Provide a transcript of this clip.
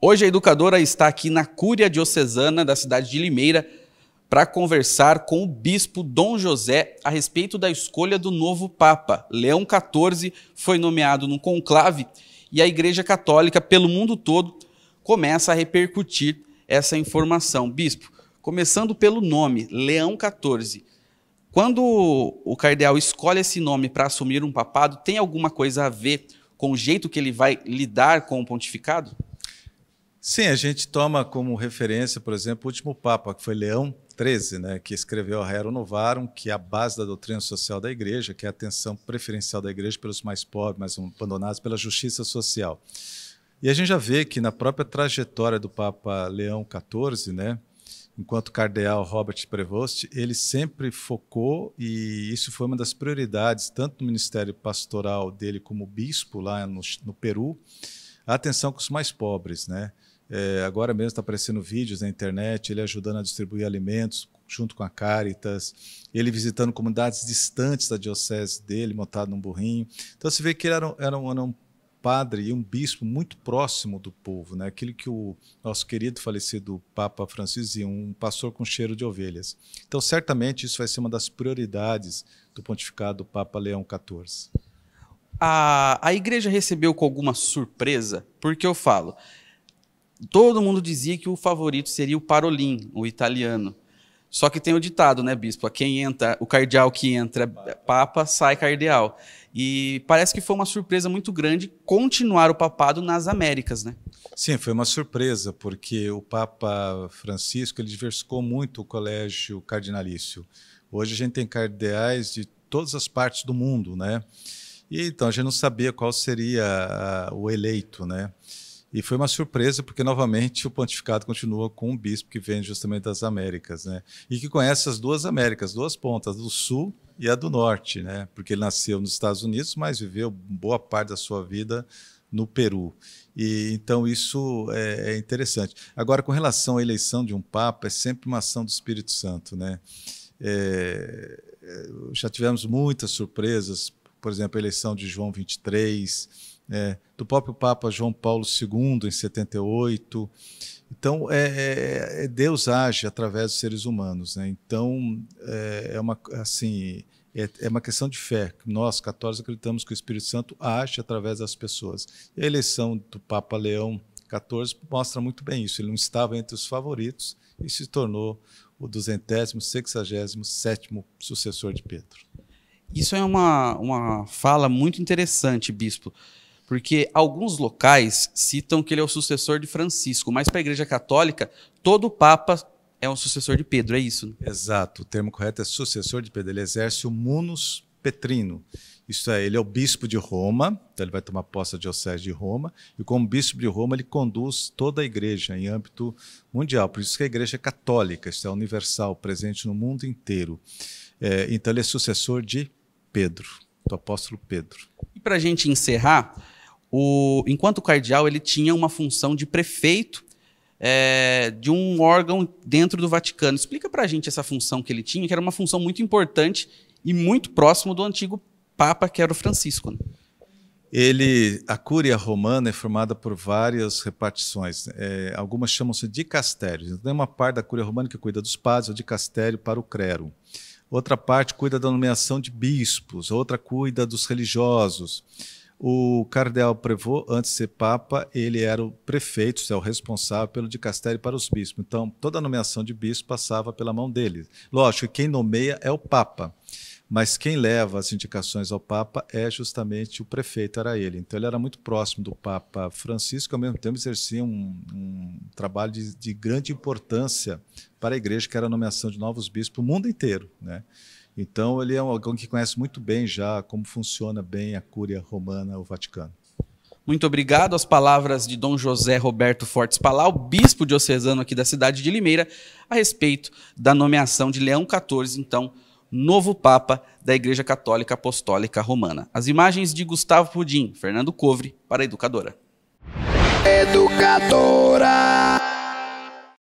Hoje a educadora está aqui na Cúria Diocesana da cidade de Limeira para conversar com o bispo Dom José a respeito da escolha do novo Papa. Leão XIV foi nomeado no conclave e a Igreja Católica, pelo mundo todo, começa a repercutir essa informação. Bispo, começando pelo nome, Leão XIV. Quando o cardeal escolhe esse nome para assumir um papado, tem alguma coisa a ver com o jeito que ele vai lidar com o pontificado? Sim, a gente toma como referência, por exemplo, o último Papa, que foi Leão XIII, né, que escreveu a Rerum Novarum, que é a base da doutrina social da Igreja, que é a atenção preferencial da Igreja pelos mais pobres, mais abandonados, pela justiça social. E a gente já vê que na própria trajetória do Papa Leão XIV, né, enquanto cardeal Robert Prevost, ele sempre focou, e isso foi uma das prioridades, tanto no ministério pastoral dele como bispo lá no Peru, a atenção com os mais pobres, né? Agora mesmo está aparecendo vídeos na internet, ele ajudando a distribuir alimentos junto com a Caritas, ele visitando comunidades distantes da diocese dele, montado num burrinho. Então você vê que ele era um padre e um bispo muito próximo do povo, né? Aquilo que o nosso querido falecido Papa Francisco dizia, um pastor com cheiro de ovelhas. Então certamente isso vai ser uma das prioridades do pontificado do Papa Leão XIV. A igreja recebeu com alguma surpresa, porque eu falo, todo mundo dizia que o favorito seria o Parolin, o italiano. Só que tem o ditado, né, bispo? Quem entra, o cardeal que entra papa, sai cardeal. E parece que foi uma surpresa muito grande continuar o papado nas Américas, né? Sim, foi uma surpresa, porque o Papa Francisco ele diversificou muito o colégio cardinalício. Hoje a gente tem cardeais de todas as partes do mundo, né? E então a gente não sabia qual seria o eleito, né? E foi uma surpresa porque novamente o pontificado continua com um bispo que vem justamente das Américas, né? E que conhece as duas Américas, duas pontas, do sul e a do norte, né? Porque ele nasceu nos Estados Unidos, mas viveu boa parte da sua vida no Peru. E então isso é interessante. Agora, com relação à eleição de um papa, é sempre uma ação do Espírito Santo, né? Já tivemos muitas surpresas, por exemplo, a eleição de João XXIII, do próprio Papa João Paulo II, em 78. Então, Deus age através dos seres humanos, né? Então, é uma questão de fé. Nós, católicos, acreditamos que o Espírito Santo age através das pessoas. E a eleição do Papa Leão XIV mostra muito bem isso. Ele não estava entre os favoritos e se tornou o 267º sucessor de Pedro. Isso é uma fala muito interessante, bispo, porque alguns locais citam que ele é o sucessor de Francisco, mas para a Igreja Católica, todo Papa é um sucessor de Pedro, é isso? Né? Exato, o termo correto é sucessor de Pedro, ele exerce o munus petrino, isso é, ele é o bispo de Roma, então ele vai tomar posse da diocese de Roma, e como bispo de Roma ele conduz toda a Igreja em âmbito mundial, por isso que a Igreja é católica, isso é universal, presente no mundo inteiro. Então ele é sucessor de Pedro, do apóstolo Pedro. E para a gente encerrar, enquanto cardeal ele tinha uma função de prefeito de um órgão dentro do Vaticano. Explica para a gente essa função que ele tinha, que era uma função muito importante e muito próximo do antigo Papa, que era o Francisco. Né? A Cúria Romana é formada por várias repartições, algumas chamam-se dicastérios. Então, tem uma parte da Cúria Romana que cuida dos padres, o dicastério para o clero. Outra parte cuida da nomeação de bispos, outra cuida dos religiosos. O cardeal Prévost, antes de ser papa, ele era o prefeito, o responsável pelo dicastério para os bispos. Então, toda a nomeação de bispo passava pela mão dele. Lógico, quem nomeia é o papa, mas quem leva as indicações ao papa é justamente o prefeito, era ele. Então, ele era muito próximo do Papa Francisco, ao mesmo tempo exercia um trabalho de grande importância para a Igreja, que era a nomeação de novos bispos no mundo inteiro, né? Então, ele é alguém que conhece muito bem já como funciona bem a Cúria Romana, o Vaticano. Muito obrigado. As palavras de Dom José Roberto Fortes Palau, bispo diocesano aqui da cidade de Limeira, a respeito da nomeação de Leão XIV, então, novo Papa da Igreja Católica Apostólica Romana. As imagens de Gustavo Pudim, Fernando Covre, para a Educadora. Educadora.